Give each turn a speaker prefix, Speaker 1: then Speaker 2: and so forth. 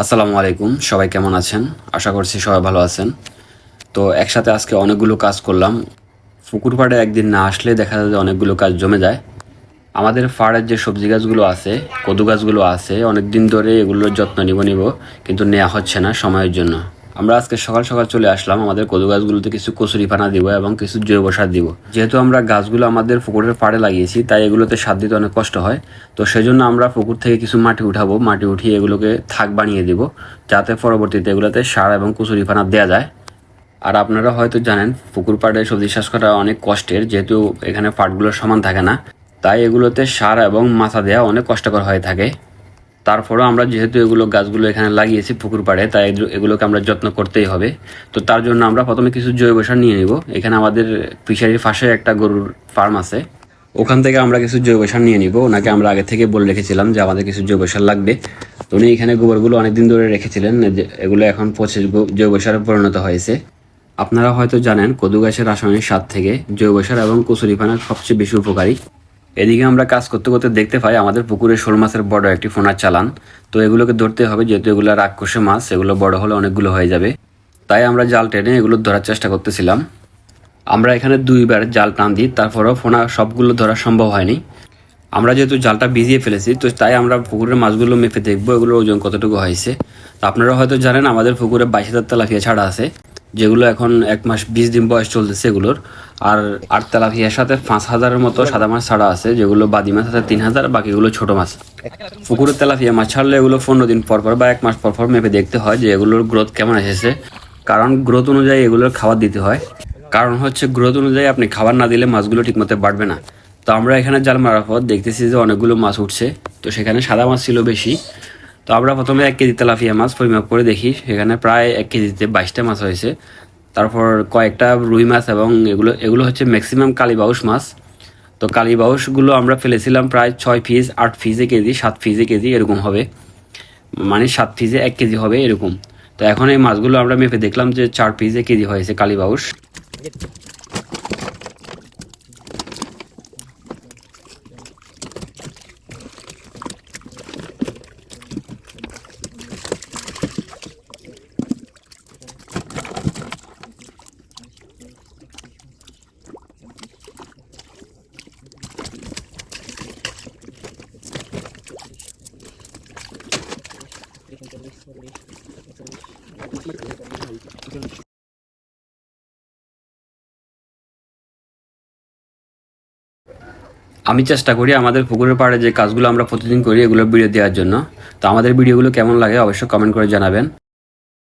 Speaker 1: আসসালামু আলাইকুম, সবাই কেমন আছেন? আশা করছি সবাই ভালো আছেন। তো একসাথে আজকে অনেকগুলো কাজ করলাম। পুকুর পাড়ে একদিন না আসলে দেখা যায় যে অনেকগুলো কাজ জমে যায়। আমাদের পাড়ের যে সবজি গাছগুলো আছে, কদু গাছগুলো আছে, অনেক দিন ধরে এগুলোর যত্ন নিব কিন্তু নেওয়া হচ্ছে না সময়ের জন্য। আমরা আজকে সকাল সকাল চলে আসলাম আমাদের কদু গাছগুলোতে কিছু কচুরিপানা দিব এবং কিছু জৈব সার দিব। যেহেতু আমরা গাছগুলো আমাদের পুকুরের পাড়ে লাগিয়েছি, তাই এগুলোতে সার দিতে অনেক কষ্ট হয়। তো সেজন্য আমরা পুকুর থেকে কিছু মাটি উঠাবো, মাটি উঠিয়ে এগুলোকে থাক বানিয়ে দিব, যাতে পরবর্তীতে এগুলোতে সার এবং কচুরিপানা দেওয়া যায়। আর আপনারা হয়তো জানেন, পুকুর পাড়ে সবজি চাষ করা অনেক কষ্টের, যেহেতু এখানে পাটগুলো সমান থাকে না, তাই এগুলোতে সার এবং মাছা দেওয়া অনেক কষ্টকর হয়ে থাকে। তারপরেও আমরা যেহেতু এগুলো গাছগুলো এখানে লাগিয়েছি পুকুর পাড়ে, তাই এগুলোকে আমরা যত্ন করতেই হবে। তো তার জন্য আমরা প্রথমে কিছু জৈব সার নিয়ে নিব। এখানে আমাদের ফিশারির পাশে একটা গরুর ফার্ম আছে, ওখান থেকে আমরা কিছু জৈব সার নিয়ে নিব। ওনাকে আমরা আগে থেকে বলে রেখেছিলাম যে আমাদের কিছু জৈব সার লাগবে। তো উনি এখানে গোবরগুলো অনেকদিন ধরে রেখেছিলেন, যে এগুলো এখন পচে জৈব সারে পরিণত হয়েছে। আপনারা হয়তো জানেন, কদু গাছের রাসায়নিক সার থেকে জৈব সার এবং কচুরিপানা সবচেয়ে বেশি উপকারী। এদিকে আমরা কাজ করতে করতে দেখতে পাই আমাদের পুকুরে শোল মাছের বড় একটি ফোনার চালান। তো এগুলোকে ধরতে হবে, যেহেতু এগুলো রাক্ষসে মাছ, এগুলো বড় হলে অনেকগুলো হয়ে যাবে। তাই আমরা জাল টেনে এগুলো ধরার চেষ্টা করতেছিলাম। আমরা এখানে দুইবার জাল টান দিই, তারপরেও ফোনা সবগুলো ধরা সম্ভব হয়নি। আমরা যেহেতু জালটা ভিজিয়ে ফেলেছি, তো তাই আমরা পুকুরের মাছগুলো মেপে দেখবো এগুলোর ওজন কতটুকু হয়েছে। তো আপনারা হয়তো জানেন আমাদের পুকুরে 22,000 তেলাপিয়া ছাড়া আছে, যেগুলো এখন 1 মাস 20 দিন বয়স চলতেছে এগুলোর। আর আর তেলাপিয়ার সাথে 5,000-এর মতো সাদা মাছ ছাড়া আছে, যেগুলো বাদি মাছ আছে 3,000, বাকিগুলো ছোট মাছ। পুকুরের তেলাপিয়া মাছ ছাড়লে এগুলো 15 দিন পর পর বা 1 মাস পর পর মেপে দেখতে হয় যে এগুলোর গ্রোথ কেমন এসেছে। কারণ গ্রোথ অনুযায়ী এগুলোর খাবার দিতে হয়। কারণ হচ্ছে, গ্রোথ অনুযায়ী আপনি খাবার না দিলে মাছগুলো ঠিকমতো বাড়বে না। তো আমরা এখানে জাল মারার পর দেখতেছি যে অনেকগুলো মাছ উঠছে। তো সেখানে সাদা মাছ ছিল বেশি। তো আমরা প্রথমে 1 কেজি তেলাপিয়া মাছ পরিমাপ করে দেখি, সেখানে প্রায় 1 কেজিতে 22টা মাছ হয়েছে। তারপর কয়েকটা রুই মাছ, এবং এগুলো এগুলো হচ্ছে ম্যাক্সিমাম কালীবাউস মাছ। তো কালীবাউসগুলো আমরা ফেলেছিলাম প্রায় 6 পিস, 8 পিসে কেজি, 7 পিসে কেজি এরকম হবে। মানে 7 পিসে 1 কেজি হবে এরকম। তো এখন এই মাছগুলো আমরা মেপে দেখলাম যে 4 পিসে কেজি হয়েছে কালীবাউস। আমি চেষ্টা করি আমাদের পুকুরের পাড়ে যে কাজগুলো আমরা প্রতিদিন করি এগুলো ভিডিও দেওয়ার জন্য। তো আমাদের ভিডিওগুলো কেমন লাগে অবশ্যই কমেন্ট করে জানাবেন।